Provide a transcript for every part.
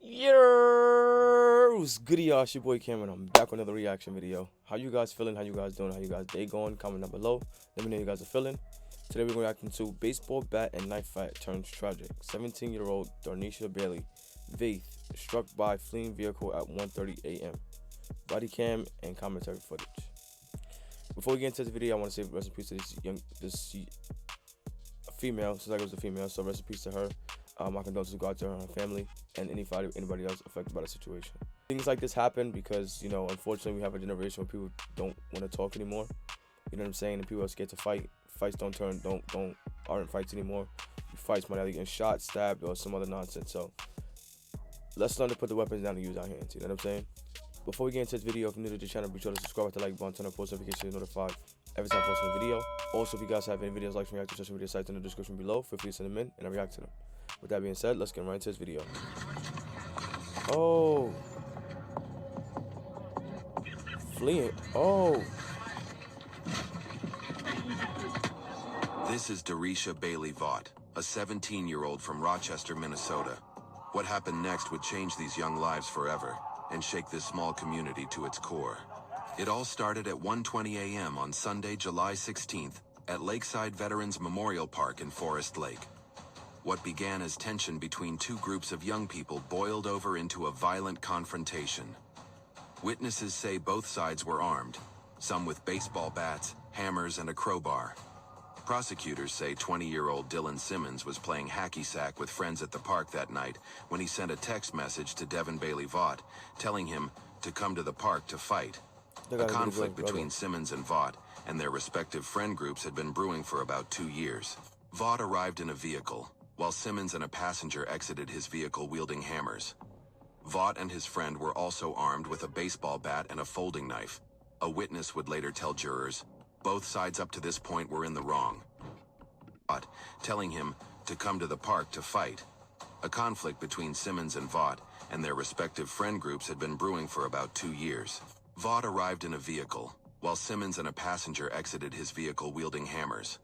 Yo, what's good, y'all? It's your boy Cameron. I'm back with another reaction video. How you guys feeling? How you guys doing? How you guys day going? Comment down below. Let me know how you guys are feeling. Today we're reacting to baseball bat and knife fight turns tragic. 17-year-old Darnisha Bailey Vaith struck by fleeing vehicle at 1:30 a.m. Body cam and commentary footage. Before we get into this video, I want to say rest in peace to this female. Since I was a female, so rest in peace to her. My condolences go out to her and her family and anybody else affected by the situation. Things like this happen because, unfortunately we have a generation where people don't want to talk anymore. You know what I'm saying? And people are scared to fight. Fights aren't fights anymore. Fights might either get shot, stabbed, or some other nonsense. So let's learn to put the weapons down and use our hands. You know what I'm saying? Before we get into this video, if you're new to the channel, be sure to subscribe, hit the like button, turn on post notifications, to be notified every time I post a video. Also, if you guys have any videos like from react to social media sites in the description below, feel free to send them in and I react to them. With that being said, let's get right into this video. Oh. Fleeing. Oh. This is Darnisha Bailey Vaught, a 17-year-old from Rochester, Minnesota. What happened next would change these young lives forever and shake this small community to its core. It all started at 1:20 a.m. on Sunday, July 16th, at Lakeside Veterans Memorial Park in Forest Lake. What began as tension between two groups of young people boiled over into a violent confrontation. Witnesses say both sides were armed, some with baseball bats, hammers, and a crowbar. Prosecutors say 20-year-old Dylan Simmons was playing hacky sack with friends at the park that night when he sent a text message to Devin Bailey Vaught, telling him to come to the park to fight. A conflict between Simmons and Vaught and their respective friend groups had been brewing for about 2 years. Vaught arrived in a vehicle, while Simmons and a passenger exited his vehicle wielding hammers. Vaught and his friend were also armed with a baseball bat and a folding knife. A witness would later tell jurors, both sides up to this point were in the wrong. Vaught, telling him to come to the park to fight. A conflict between Simmons and Vaught and their respective friend groups had been brewing for about 2 years. Vaught arrived in a vehicle, while Simmons and a passenger exited his vehicle wielding hammers.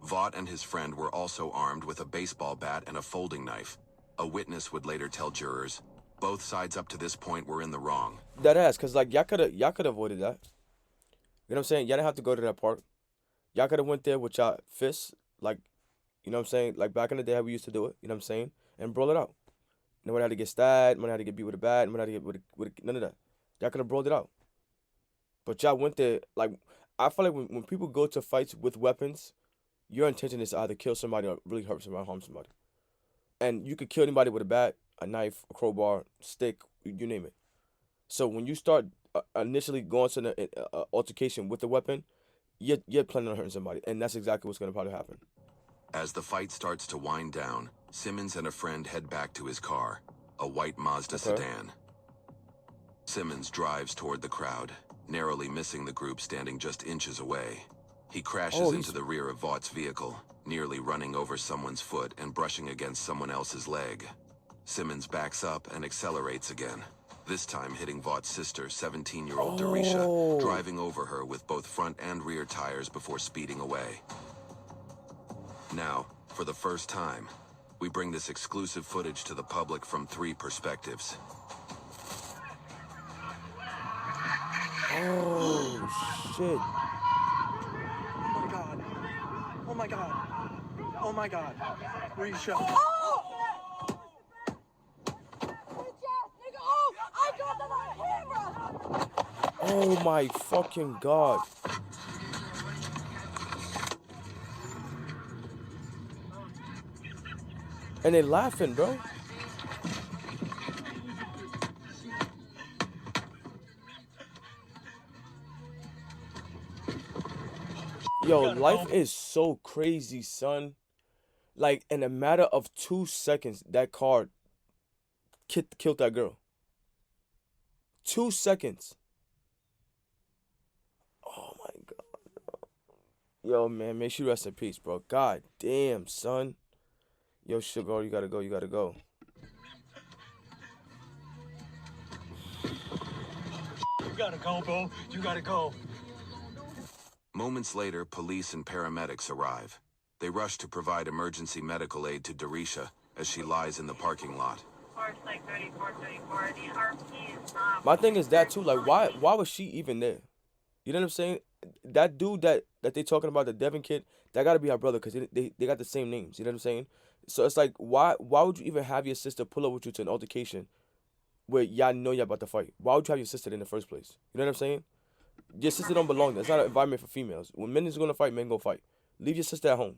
Vaught and his friend were also armed with a baseball bat and a folding knife. A witness would later tell jurors, both sides up to this point were in the wrong. That ass, cause like y'all could avoided that. You know what I'm saying? Y'all didn't have to go to that park. Y'all could have went there with y'all fists, like, you know what I'm saying? Like back in the day how we used to do it, you know what I'm saying? And brawl it out. Nobody had to get stabbed, nobody had to get beat with a bat, nobody had to get with none of that. Y'all could have brawled it out. But y'all went there, like, I feel like when people go to fights with weapons, your intention is to either kill somebody or really hurt somebody, harm somebody. And you could kill anybody with a bat, a knife, a crowbar, stick, you name it. So when you start initially going to an altercation with a weapon, you're planning on hurting somebody. And that's exactly what's going to probably happen. As the fight starts to wind down, Simmons and a friend head back to his car, a white Mazda sedan. Simmons drives toward the crowd, narrowly missing the group standing just inches away. He crashes into the rear of Vaught's vehicle, nearly running over someone's foot and brushing against someone else's leg. Simmons backs up and accelerates again, this time hitting Vaught's sister, 17-year-old Darnisha, driving over her with both front and rear tires before speeding away. Now, for the first time, we bring this exclusive footage to the public from 3 perspectives. Oh, shit. Oh my god. Oh my god. Oh my god. Risha. Oh! Oh, I got them on camera! Oh my fucking god. And they laughing, bro. Yo, life is so crazy, son. Like, in a matter of 2 seconds, that car killed that girl. 2 seconds. Oh my god. Yo, man, make sure you rest in peace, bro. God damn, son. Yo, Sugar, you gotta go, you gotta go. You gotta go, bro. You gotta go. Moments later, police and paramedics arrive. They rush to provide emergency medical aid to Darnisha as she lies in the parking lot. like 3434. The RP is not. My thing is that too. Like, why was she even there? You know what I'm saying? That dude that they talking about, the Devin kid, that gotta be her brother, because they got the same names. You know what I'm saying? So it's like, why would you even have your sister pull up with you to an altercation where y'all know y'all about to fight? Why would you have your sister in the first place? You know what I'm saying? Your sister don't belong there. It's not an environment for females. When men is gonna fight, men go fight. Leave your sister at home.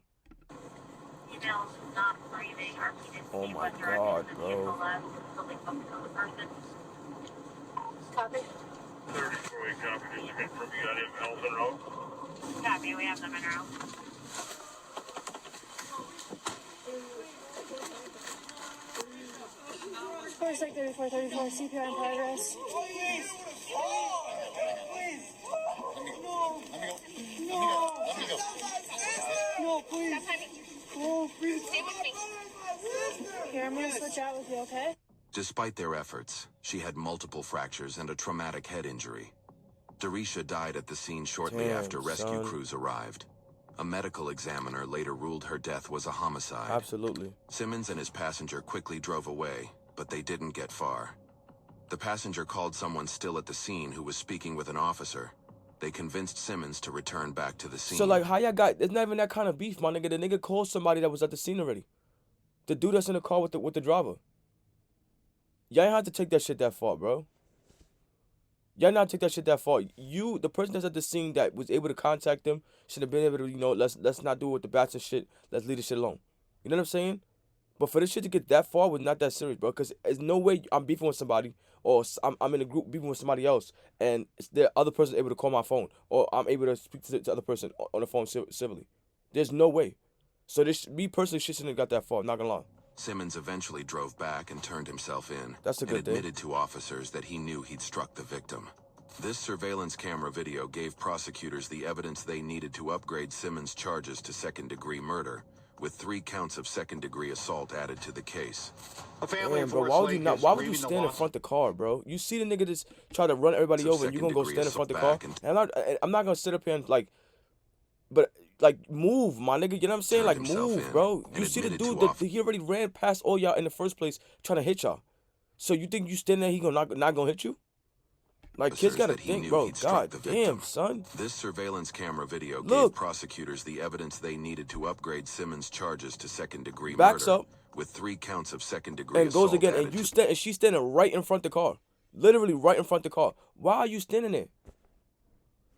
Email not breathing. RP didn't Oh see my what direction God, the bro. vehicle left. Something focused on the person. Copy. 34-way copy. Just to confirm, you got him else en route? Copy. We have them in route. First, like 3434, CPR in progress. No, please. No, please. Here, I'm gonna switch out with you, okay? Despite their efforts, she had multiple fractures and a traumatic head injury. Darisha died at the scene shortly Damn, after rescue son. crews arrived. A medical examiner later ruled her death was a homicide. Absolutely. Simmons and his passenger quickly drove away, but they didn't get far. The passenger called someone still at the scene who was speaking with an officer. They convinced Simmons to return back to the scene. So like, how y'all got? It's not even that kind of beef, my nigga. The nigga called somebody that was at the scene already. The dude that's in the car with the driver. Y'all ain't have to take that shit that far, bro. Y'all not take that shit that far. You, the person that's at the scene that was able to contact them, should have been able to, you know, let's not do it with the bats and shit. Let's leave this shit alone. You know what I'm saying? But for this shit to get that far was not that serious, bro. Because there's no way I'm beefing with somebody, or I'm in a group beefing with somebody else, and the other person able to call my phone, or I'm able to speak to the other person on the phone civilly. There's no way. So this, me personally, shit shouldn't have got that far. I'm not gonna lie. Simmons eventually drove back and turned himself in. That's a good and thing. admitted to officers that he knew he'd struck the victim. This surveillance camera video gave prosecutors the evidence they needed to upgrade Simmons' charges to second-degree murder, with 3 counts of second-degrry assault added to the case. A family Damn, in bro, Forest why would you Lake not? is Why would you grieving the stand in loss front of the car, bro? You see the nigga just try to run everybody So over, and you gonna go stand in front of the car? second-degree And I'm not gonna sit up here and like, but like move, my nigga. You know what I'm saying? Turned Like himself move, in bro. and You see the admitted dude to that he already ran past all y'all in the first place trying to hit y'all. So you think you stand there, he gonna not gonna hit you? Like kids officers gotta that he think, knew bro. he'd struck God the damn, victim. son. This surveillance camera video Look. gave prosecutors the evidence they needed to upgrade Simmons' charges to second-degree Backs murder, up. with 3 counts of second-degree And assault goes again, added and you to stand, and she's standing right in front of the car, literally right in front of the car. Why are you standing there?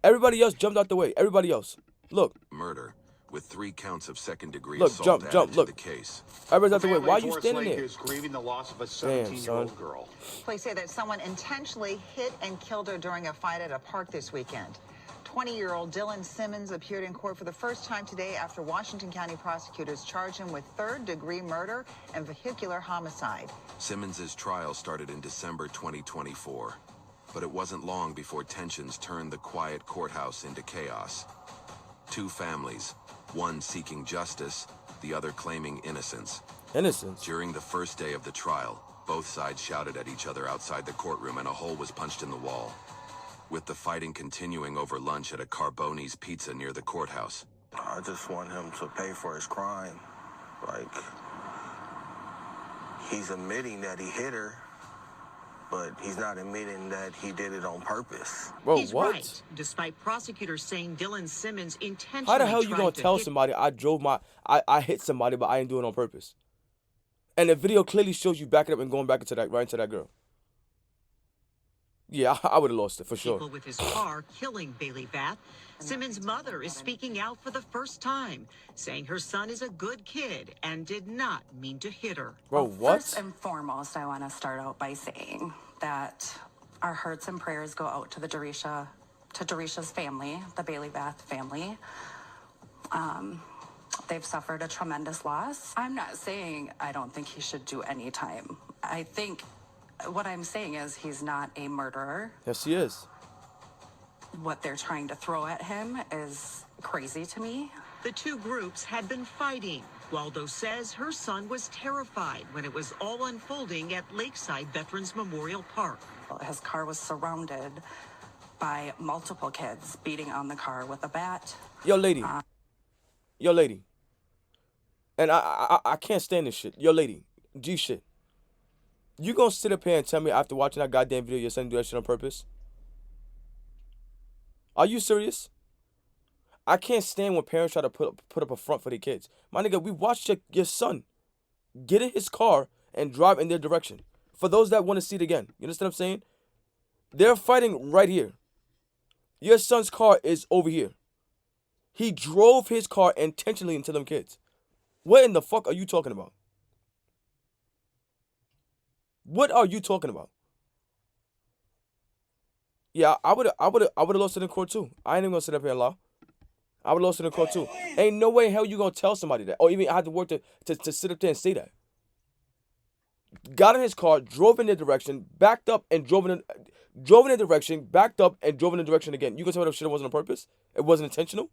Everybody else jumped out the way. Everybody else, look, murder, with 3 counts of second-degree Look, assault jump, added jump, to look. the case. everybody's A out the way. family Why in you Forest standing Lake there? is grieving the loss of a Damn, 17-year-old son. girl. Police say that someone intentionally hit and killed her during a fight at a park this weekend. 20-year-old Dylan Simmons appeared in court for the first time today after Washington County prosecutors charged him with third-degree murder and vehicular homicide. Simmons' trial started in December 2024, but it wasn't long before tensions turned the quiet courthouse into chaos. 2 families, one seeking justice, the other claiming innocence. Innocence. During the first day of the trial, both sides shouted at each other outside the courtroom and a hole was punched in the wall. With the fighting continuing over lunch at a Carboni's Pizza near the courthouse. I just want him to pay for his crime. Like, he's admitting that he hit her, but he's not admitting that he did it on purpose. Bro, He's what? right, despite prosecutors saying Dylan Simmons intentionally How the hell you tried gonna to tell hit somebody I hit somebody, but I didn't do it on purpose? And the video clearly shows you backing up and going back into that, right into that girl. Yeah, I would have lost it for sure. people with his car, killing Bailey Vath? Simmons' mother is speaking out for the first time, saying her son is a good kid and did not mean to hit her. Bro, what? First and foremost, I want to start out by saying that our hearts and prayers go out to Darisha's family, the Bailey Vath family. They've suffered a tremendous loss. I'm not saying I don't think he should do any time. I think what I'm saying is he's not a murderer. Yes, he is. What they're trying to throw at him is crazy to me. The 2 groups had been fighting. Waldo says her son was terrified when it was all unfolding at Lakeside Veterans Memorial Park. His car was surrounded by multiple kids beating on the car with a bat. Yo, lady. Yo, lady. And I can't stand this shit. Yo, lady. G shit. You gonna sit up here and tell me after watching that goddamn video your son do that shit on purpose? Are you serious? I can't stand when parents try to put up a front for their kids. My nigga, we watched your son get in his car and drive in their direction. For those that want to see it again, you understand what I'm saying? They're fighting right here. Your son's car is over here. He drove his car intentionally into them kids. What in the fuck are you talking about? What are you talking about? Yeah, I would have lost it in court too. I ain't even gonna sit up here and lie. I would have lost it in court too. Ain't no way in hell you gonna tell somebody that, or even I had to work to sit up there and say that. Got in his car, drove in their direction, backed up and drove in their direction, backed up and drove in the direction again. You gonna tell me that shit wasn't on purpose? It wasn't intentional?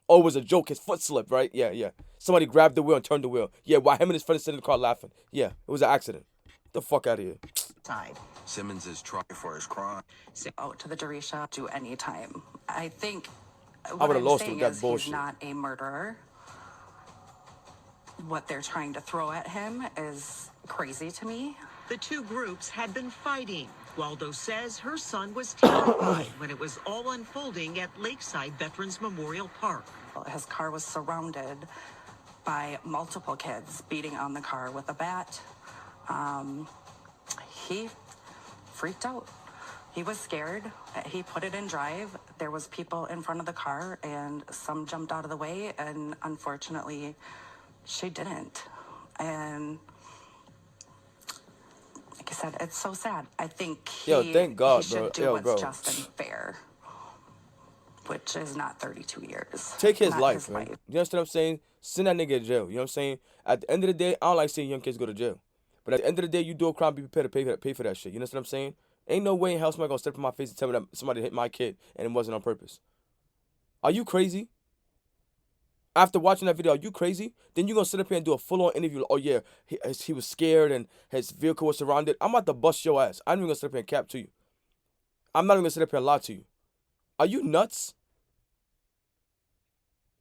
Oh, it was a joke. His foot slipped, right? Yeah. Somebody grabbed the wheel and turned the wheel. Yeah, while him and his friends sitting in the car laughing. Yeah, it was an accident. Get the fuck out of here. Simmons is tried for his crime. Out to the Darisha to any time. I think I what would've I'm lost saying with that is bullshit. he's not a murderer. What they're trying to throw at him is crazy to me. The two groups had been fighting. Waldo says her son was terrified when it was all unfolding at Lakeside Veterans Memorial Park. His car was surrounded by multiple kids beating on the car with a bat. He freaked out. He was scared. He put it in drive. There was people in front of the car and some jumped out of the way, and unfortunately she didn't. And like I said, it's so sad. I think thank God, he should bro. do what's just and fair, which is not 32 years. Take his Not life, man. You understand what I'm saying? Send that nigga to jail. You know what I'm saying? At the end of the day, I don't like seeing young kids go to jail. But at the end of the day, you do a crime, be prepared to pay for that shit. You know what I'm saying? Ain't no way in hell somebody gonna step in my face and tell me that somebody hit my kid and it wasn't on purpose. Are you crazy? After watching that video, are you crazy? Then you gonna sit up here and do a full-on interview. Oh yeah, he was scared and his vehicle was surrounded. I'm about to bust your ass. I'm even gonna sit up here and cap to you. I'm not even gonna sit up here and lie to you. Are you nuts?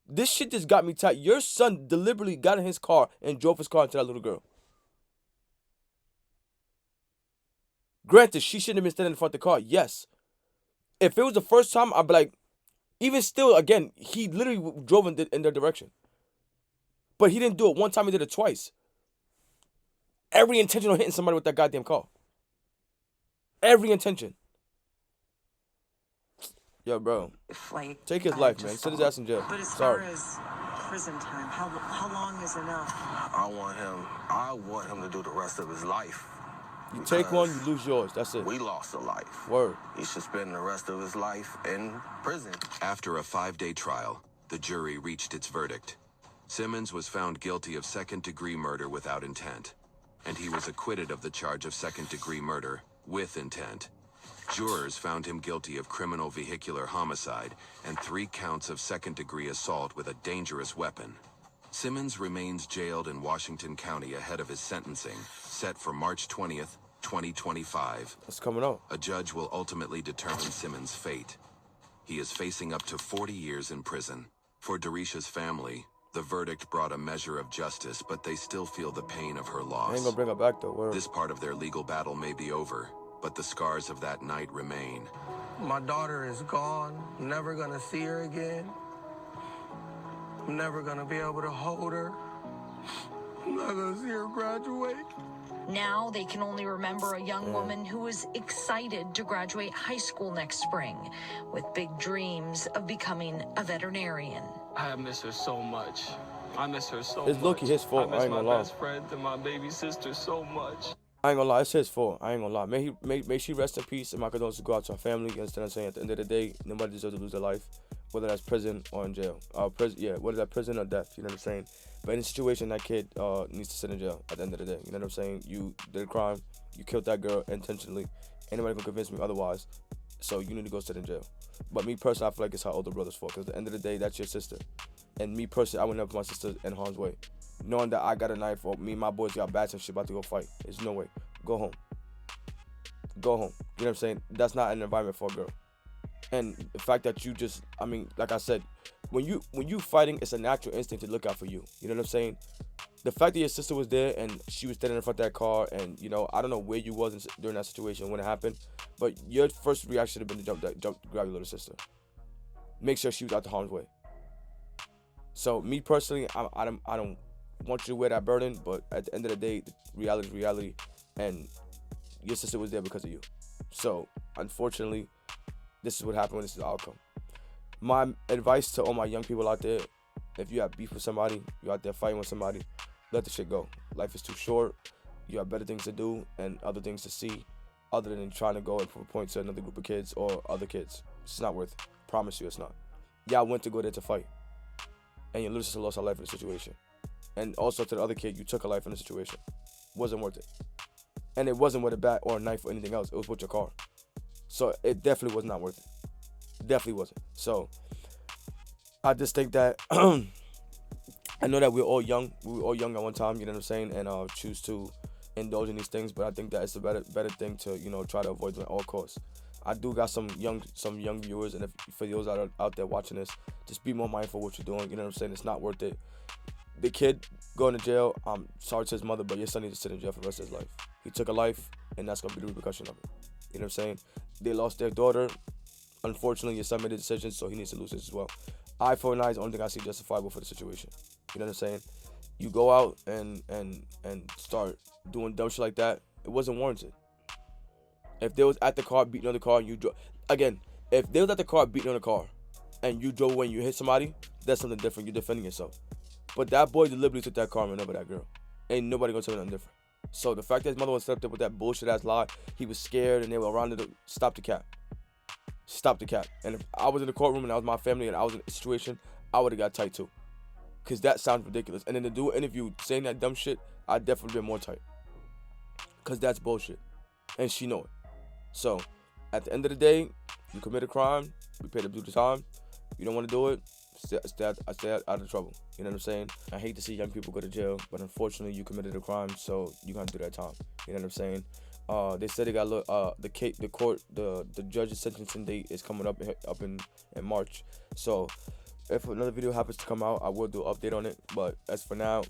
This shit just got me tight. Your son deliberately got in his car and drove his car into that little girl. Granted, she shouldn't have been standing in front of the car. Yes. If it was the first time, I'd be like, even still, again, he literally drove in their direction. But he didn't do it one time, he did it twice. Every intention on hitting somebody with that goddamn car. Every intention. Yo, bro. Take his life, man. Sit his ass in jail. But as Sorry. far as prison time, how long is enough? I want him to do the rest of his life. You take one, you lose yours. That's it. We lost a life. Word. He should spend the rest of his life in prison. After a 5-day trial, the jury reached its verdict. Simmons was found guilty of second-degree murder without intent, and he was acquitted of the charge of second-degree murder with intent. Jurors found him guilty of criminal vehicular homicide and 3 counts of second-degree assault with a dangerous weapon. Simmons remains jailed in Washington County ahead of his sentencing, set for March 20th, 2025. That's coming up. A judge will ultimately determine Simmons' fate. He is facing up to 40 years in prison. For Darisha's family, the verdict brought a measure of justice, but they still feel the pain of her loss. I ain't gonna bring her back though. Word. This part of their legal battle may be over, but the scars of that night remain. My daughter is gone. Never gonna see her again. I'm never gonna be able to hold her. I'm not gonna see her graduate. Now they can only remember a young woman who was excited to graduate high school next spring with big dreams of becoming a veterinarian. I miss her so much. I miss her so much. It's low-key his fault. I ain't gonna lie. I miss my best friend and my baby sister so much. I ain't gonna lie, it's his fault. I ain't gonna lie. May she rest in peace, and my condolences go out to her family. You understand what I'm saying? At the end of the day, nobody deserves to lose their life, whether that's prison or in jail. Whether that's prison or death. You know what I'm saying? But in a situation, that kid needs to sit in jail at the end of the day. You know what I'm saying? You did a crime. You killed that girl intentionally. Ain't nobody can convince me otherwise. So you need to go sit in jail. But me personally, I feel like it's her older brother's fault. Because at the end of the day, that's your sister. And me personally, I would never put my sister in harm's way. Knowing that I got a knife or me and my boys got bats and shit about to go fight. There's no way. Go home. Go home. You know what I'm saying? That's not an environment for a girl. And the fact that you just, I mean, like I said, when you fighting, it's a natural instinct to look out for you. You know what I'm saying? the fact that your sister was there and she was standing in front of that car, and you know, I don't know where you was during that situation when it happened, but your first reaction should have been to jump, grab your little sister, make sure she was out the harm's way. So me personally, I don't want you to wear that burden, but at the end of the day, reality is reality, and your sister was there because of you. So unfortunately, this is what happened. This is the outcome. My advice to all my young people out there: if you have beef with somebody, you're out there fighting with somebody, let the shit go. Life is too short. You have better things to do and other things to see, other than trying to go and prove a point to another group of kids or other kids. It's not worth it. Promise you, it's not. Y'all went to go there to fight, and your little sister lost her life in the situation. And also to the other kid, you took a life in the situation. Wasn't worth it. And it wasn't with a bat or a knife or anything else. It was with your car. So it definitely was not worth it. Definitely wasn't. So I just think that I know that we're all young. We were all young at one time, you know what I'm saying, and choose to indulge in these things. But I think that it's a better thing to, you know, try to avoid them at all costs. I do got some young viewers, and if for those out there watching this, just be more mindful of what you're doing. You know what I'm saying? It's not worth it. The kid going to jail, I'm sorry to his mother, but your son needs to sit in jail for the rest of his life. He took a life, and that's going to be the repercussion of it. You know what I'm saying? They lost their daughter. Unfortunately, your son made a decision, so he needs to lose this as well. Eye for an eye is the only thing I see justifiable for the situation. You know what I'm saying? You go out and start doing dumb shit like that, it wasn't warranted. If they was at the car beating on the car and you drove, again, if they was at the car beating on the car and you drove when you hit somebody, that's something different. You're defending yourself. But that boy deliberately took that car and ran over that girl. Ain't nobody gonna tell me nothing different. So the fact that his mother was slept up with that bullshit ass lie, he was scared and they were around it. Stop the cap. Stop the cap. And if I was in the courtroom and that was my family and I was in a situation, I would have got tight too. Cause that sounds ridiculous. And then to do an interview saying that dumb shit, I'd definitely been more tight. Cause that's bullshit. And she know it. So at the end of the day, you commit a crime, you pay to do the time. You don't want to do it, stay out of trouble. You know what I'm saying? I hate to see young people go to jail, but unfortunately you committed a crime, so you gotta do that time. You know what I'm saying? They said they got the judge's sentencing date is coming up in March. So if another video happens to come out, I will do an update on it. But as for now,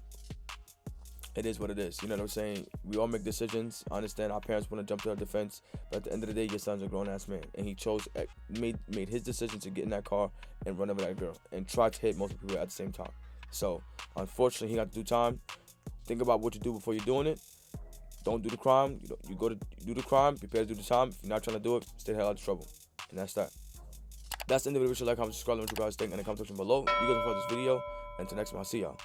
it is what it is. You know what I'm saying? We all make decisions. I understand our parents want to jump to our defense, but at the end of the day, your son's a grown-ass man, and he made his decision to get in that car and run over that girl and try to hit multiple people at the same time. So unfortunately, he got to do time. Think about what you do before you're doing it. Don't do the crime. You go to do the crime, prepare to do the time. If you're not trying to do it, stay the hell out of trouble. And that's that. That's the end of the video. Like, comment, subscribe, let me know what you guys think in the comment section below. You guys enjoyed this video, and until next time, I'll see y'all.